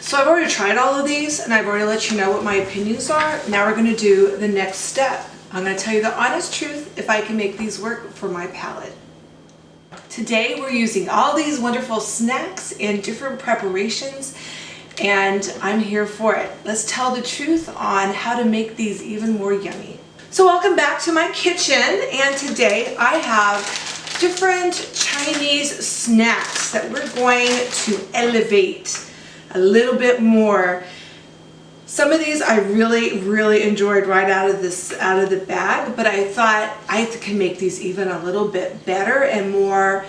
So I've already tried all of these and I've already let you know what my opinions are. Now we're going to do the next step. I'm going to tell you the honest truth if I can make these work for my palate. Today we're using all these wonderful snacks and different preparations, and I'm here for it. Let's tell the truth on how to make these even more yummy. So welcome back to my kitchen, and today I have different Chinese snacks that we're going to elevate a little bit more. Some of these I really enjoyed right out of the bag, but I thought I can make these even a little bit better and more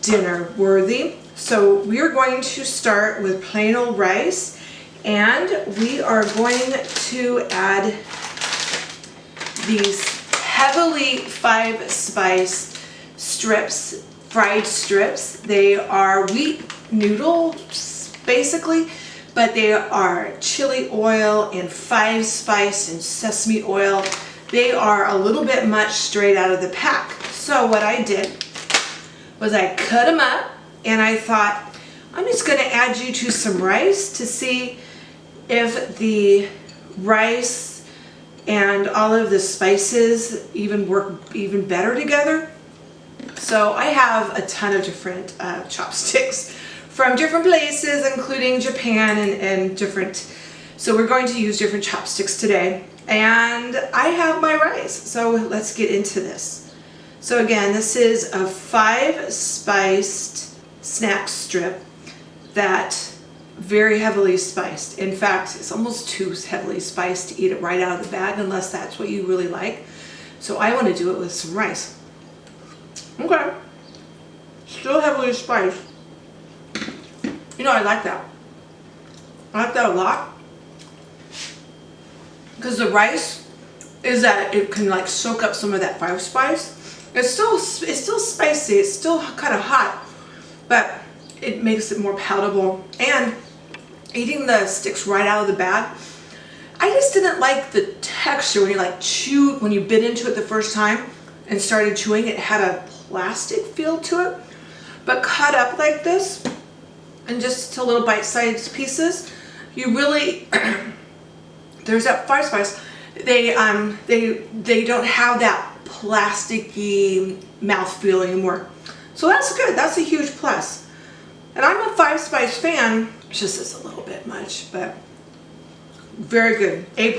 dinner worthy. So we are going to start with plain old rice, and we are going to add these heavily 5-spice strips, fried strips. They are wheat noodles basically, but they are chili oil and 5-spice and sesame oil. They are a little bit much straight out of the pack. So what I did was I cut them up, and I thought I'm just going to add you to some rice to see if the rice and all of the spices even work even better together. So I have a ton of different chopsticks from different places, including Japan and different. So we're going to use different chopsticks today. And I have my rice. So let's get into this. So again, this is a 5-spiced snack strip that very heavily spiced. In fact, it's almost too heavily spiced to eat it right out of the bag unless that's what you really like. So I want to do it with some rice. Okay. Still heavily spiced. You know, I like that. I like that a lot. Because the rice is that it can like soak up some of that 5-spice. It's still spicy. It's still kind of hot, but it makes it more palatable. And eating the sticks right out of the bag, I just didn't like the texture when you like chew, when you bit into it the first time and started chewing. It had a plastic feel to it, but cut up like this and just to little bite-sized pieces, you really there's that 5-spice. They don't have that plasticky mouthfeel anymore. So that's good. That's a huge plus. And I'm a 5-spice fan. It's just it's a little bit much, but very good. A+.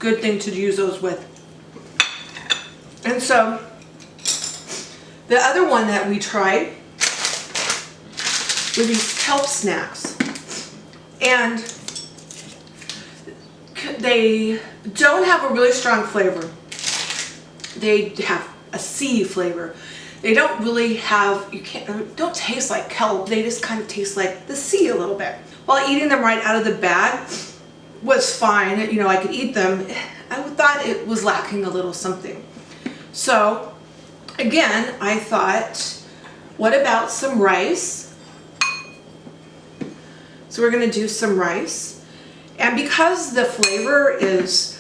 Good thing to use those with. And so the other one that we tried were these kelp snacks. And they don't have a really strong flavor. They have a sea flavor. They don't really have, don't taste like kelp. They just kind of taste like the sea a little bit. While eating them right out of the bag was fine. You know, I could eat them. I thought it was lacking a little something. So again, I thought, what about some rice? So we're going to do some rice. And because the flavor is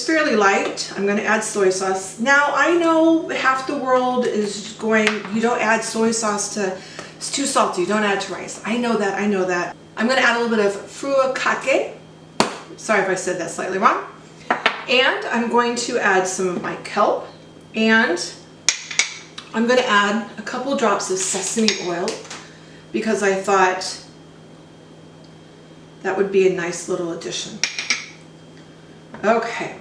fairly light, I'm going to add soy sauce. Now, I know half the world is going, you don't add soy sauce to, it's too salty, don't add to rice. I know that, I know that. I'm going to add a little bit of furikake. Sorry if I said that slightly wrong. And I'm going to add some of my kelp. And I'm going to add a couple drops of sesame oil because I thought that would be a nice little addition. Okay,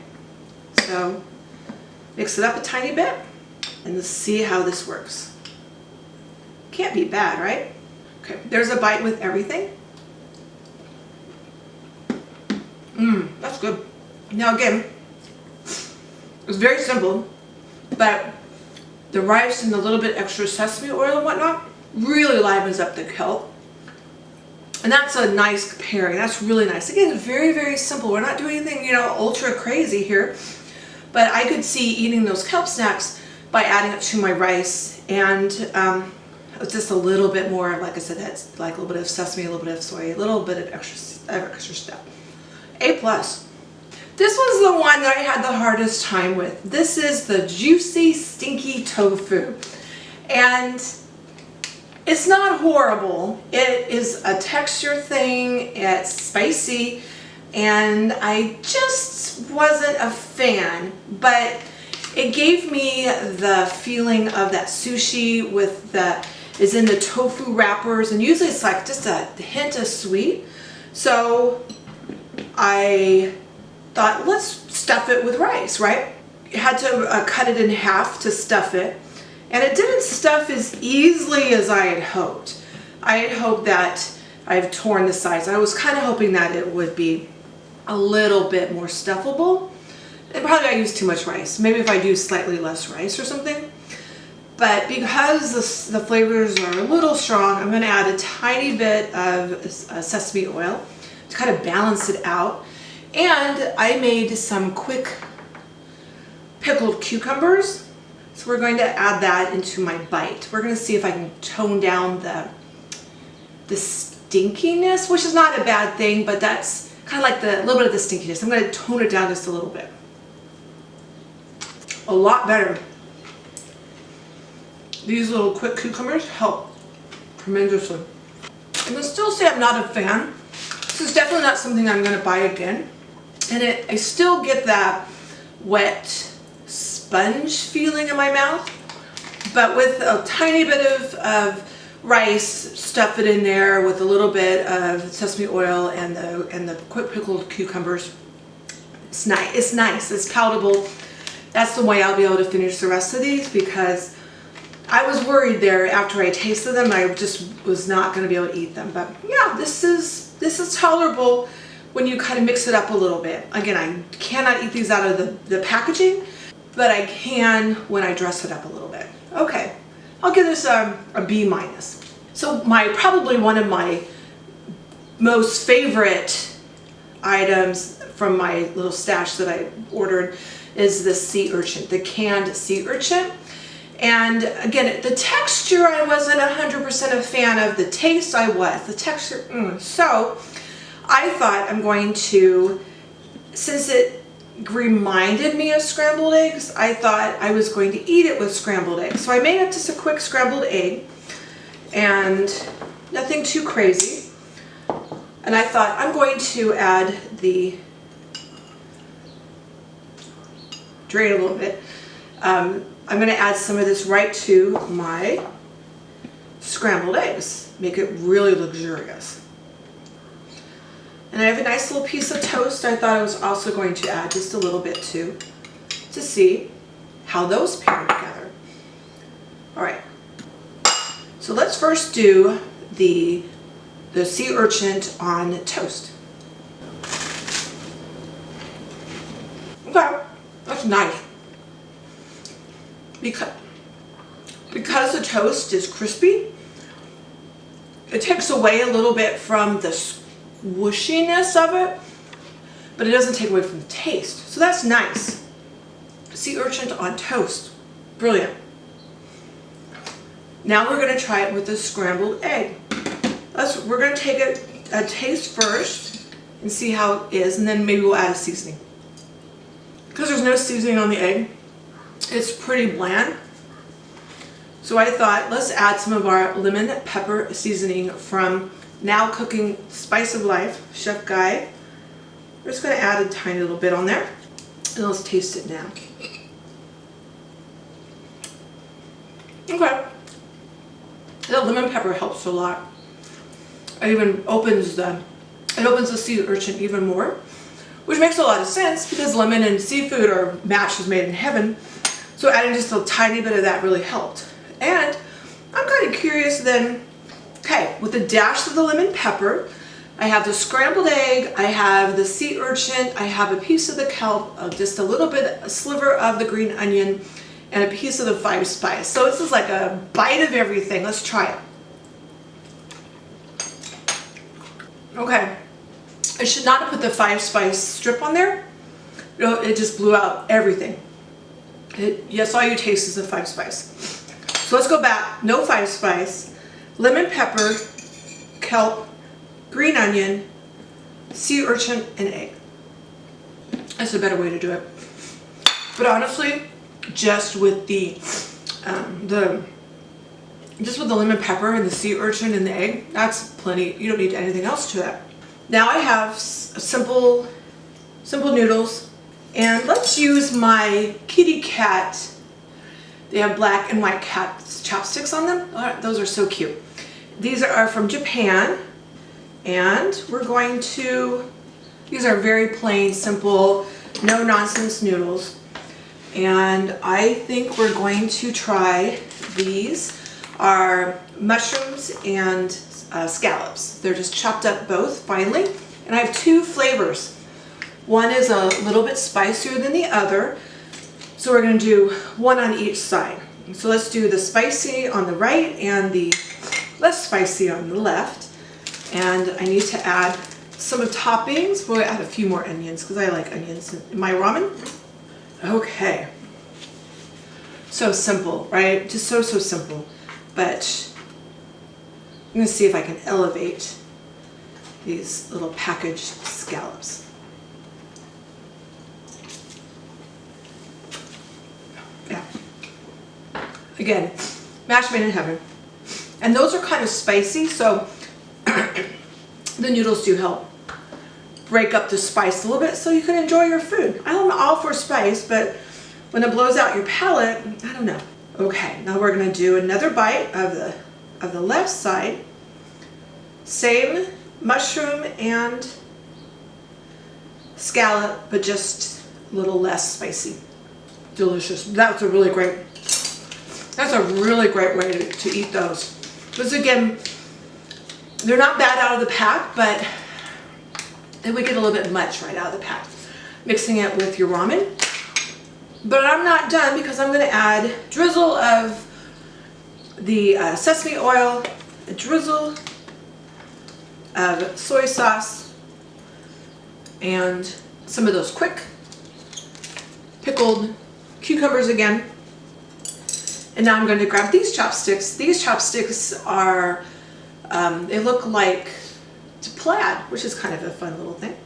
so mix it up a tiny bit and let's see how this works. Can't be bad, right? Okay, there's a bite with everything. That's good. Now again, it's very simple, but the rice and the little bit extra sesame oil and whatnot really livens up the kelp. And that's a nice pairing. That's really nice. Again, very simple. We're not doing anything, you know, ultra crazy here. But I could see eating those kelp snacks by adding it to my rice. And just a little bit more, like I said, that's like a little bit of sesame, a little bit of soy, a little bit of extra stuff. A+. This was the one that I had the hardest time with. This is the juicy, stinky tofu. And It's not horrible. It is a texture thing. It's spicy, and I just wasn't a fan, but it gave me the feeling of that sushi with the, is in the tofu wrappers, and usually it's like just a hint of sweet. So I thought, let's stuff it with rice, right? You had to cut it in half to stuff it. And it didn't stuff as easily as I had hoped. I had hoped that I've torn the sides. I was kind of hoping that it would be a little bit more stuffable. And probably I used too much rice. Maybe if I do slightly less rice or something. But because the flavors are a little strong, I'm going to add a tiny bit of sesame oil to kind of balance it out. And I made some quick pickled cucumbers. So we're going to add that into my bite. We're going to see if I can tone down the stinkiness, which is not a bad thing, but that's kind of like the little bit of the stinkiness. I'm going to tone it down just a little bit. A lot better. These little quick cucumbers help tremendously. I'm going to still say I'm not a fan. This is definitely not something I'm going to buy again. And I still get that wet sponge feeling in my mouth, but with a tiny bit of rice, stuff it in there with a little bit of sesame oil and the quick pickled cucumbers. It's nice. It's nice. It's palatable. That's the way I'll be able to finish the rest of these, because I was worried there after I tasted them. I just was not going to be able to eat them. But yeah, this is tolerable when you kind of mix it up a little bit. Again, I cannot eat these out of the packaging, but I can when I dress it up a little bit. Okay, I'll give this a B minus. So probably one of my most favorite items from my little stash that I ordered is the sea urchin, the canned sea urchin. And again, the texture I wasn't 100% a fan of. The taste I was. The texture, So I thought I'm going to, since it reminded me of scrambled eggs, I thought I was going to eat it with scrambled eggs. So I made up just a quick scrambled egg and nothing too crazy. And I thought I'm going to add drain a little bit. I'm going to add some of this right to my scrambled eggs. Make it really luxurious. And I have a nice little piece of toast I thought I was also going to add just a little bit to see how those pair together. All right, so let's first do the sea urchin on toast. Okay, that's nice. Because the toast is crispy, it takes away a little bit from the squishiness of it, but it doesn't take away from the taste. So that's nice. Sea urchin on toast. Brilliant. Now we're going to try it with the scrambled egg. We're going to take a taste first and see how it is, and then maybe we'll add a seasoning. Because there's no seasoning on the egg, it's pretty bland. So I thought, let's add some of our lemon pepper seasoning from Now Cooking Spice of Life, Chef Guy. We're just going to add a tiny little bit on there, and let's taste it now. Okay. The lemon pepper helps a lot. It even opens the sea urchin even more, which makes a lot of sense because lemon and seafood are matches made in heaven. So adding just a tiny bit of that really helped. And I'm kind of curious then, okay, with a dash of the lemon pepper, I have the scrambled egg, I have the sea urchin, I have a piece of the kelp, just a sliver of the green onion, and a piece of the 5 spice. So this is like a bite of everything. Let's try it. Okay, I should not have put the 5 spice strip on there. It just blew out everything. Yes, all you taste is the 5 spice. So let's go back. No 5 spice, lemon pepper, kelp, green onion, sea urchin, and egg. That's a better way to do it. But honestly, just with the just with the lemon pepper and the sea urchin and the egg, that's plenty. You don't need anything else to that. Now I have simple noodles, and let's use my kitty cat. They have black and white cat chopsticks on them. Oh, those are so cute. These are from Japan, and we're going to, these are very plain, simple, no nonsense noodles. And I think we're going to try, these are mushrooms and scallops. They're just chopped up both finely. And I have two flavors. One is a little bit spicier than the other. So we're going to do one on each side. So let's do the spicy on the right and the less spicy on the left. And I need to add some toppings. We'll add a few more onions because I like onions in my ramen. Okay. So simple, right? Just so simple. But I'm going to see if I can elevate these little packaged scallops. Yeah. Again, mashed made in heaven. And those are kind of spicy, so the noodles do help break up the spice a little bit so you can enjoy your food. I'm all for spice, but when it blows out your palate, I don't know. Okay, now we're going to do another bite of the left side. Same mushroom and scallop, but just a little less spicy. Delicious. That's a really great way to eat those. Because again, they're not bad out of the pack, but they would get a little bit much right out of the pack. Mixing it with your ramen. But I'm not done because I'm going to add drizzle of the sesame oil, a drizzle of soy sauce, and some of those quick pickled cucumbers again. And now I'm going to grab these chopsticks. These chopsticks are, they look like plaid, which is kind of a fun little thing.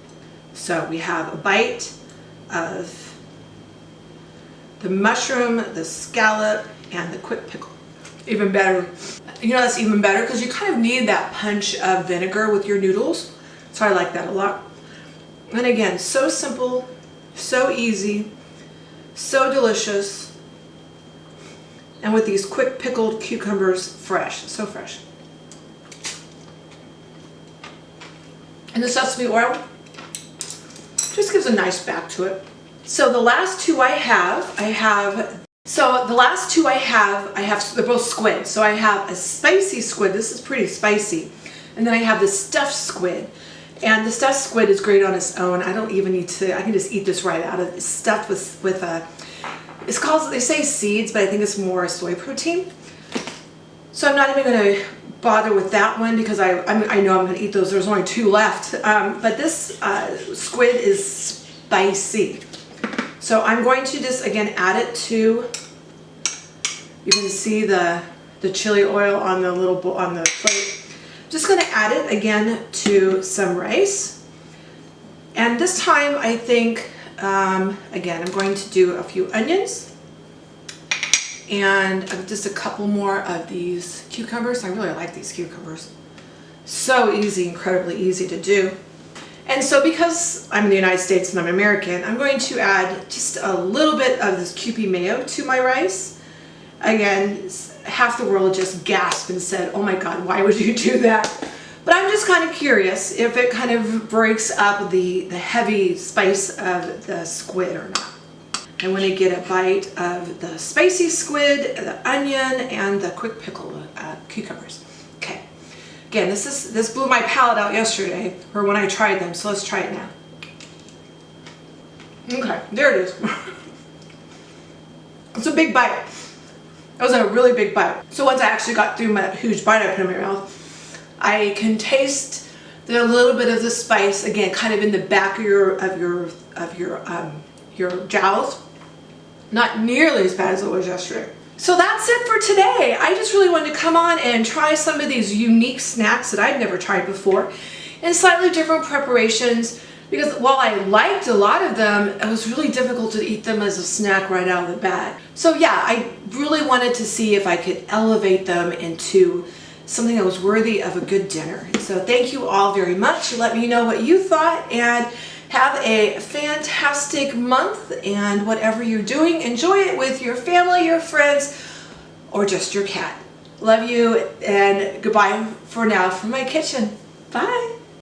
So we have a bite of the mushroom, the scallop, and the quick pickle. Even better. You know, that's even better because you kind of need that punch of vinegar with your noodles. So I like that a lot. And again, so simple, so easy, so delicious. And with these quick pickled cucumbers, fresh, so fresh. And the sesame oil just gives a nice back to it. So the last two I have, they're both squid. So I have a spicy squid. This is pretty spicy. And then I have the stuffed squid. And the stuffed squid is great on its own. I don't even need to, I can just eat this right out of it. It's stuffed with a, it's called, they say seeds, but I think it's more soy protein. So I'm not even going to bother with that one because I know I'm going to eat those. There's only two left. But this squid is spicy. So I'm going to just, again, add it to, you can see the chili oil on the little bowl, on the plate. Just going to add it again to some rice. And this time I think, again, I'm going to do a few onions and just a couple more of these cucumbers. I really like these cucumbers. So easy, incredibly easy to do. And so because I'm in the United States and I'm American, I'm going to add just a little bit of this Kewpie mayo to my rice. Again, half the world just gasped and said, oh my God, why would you do that? But I'm just kind of curious if it kind of breaks up the heavy spice of the squid or not. I want to get a bite of the spicy squid, the onion, and the quick pickle cucumbers. Okay. Again, this blew my palate out yesterday, or when I tried them, so let's try it now. Okay, there it is. It's a big bite. That was a really big bite. So once I actually got through my huge bite I put in my mouth, I can taste a little bit of the spice again, kind of in the back of your jowls. Not nearly as bad as it was yesterday. So that's it for today. I just really wanted to come on and try some of these unique snacks that I've never tried before in slightly different preparations Because while I liked a lot of them, it was really difficult to eat them as a snack right out of the bat. So yeah, I really wanted to see if I could elevate them into something that was worthy of a good dinner. So thank you all very much. Let me know what you thought, and have a fantastic month, and whatever you're doing, enjoy it with your family, your friends, or just your cat. Love you, and goodbye for now from my kitchen. Bye.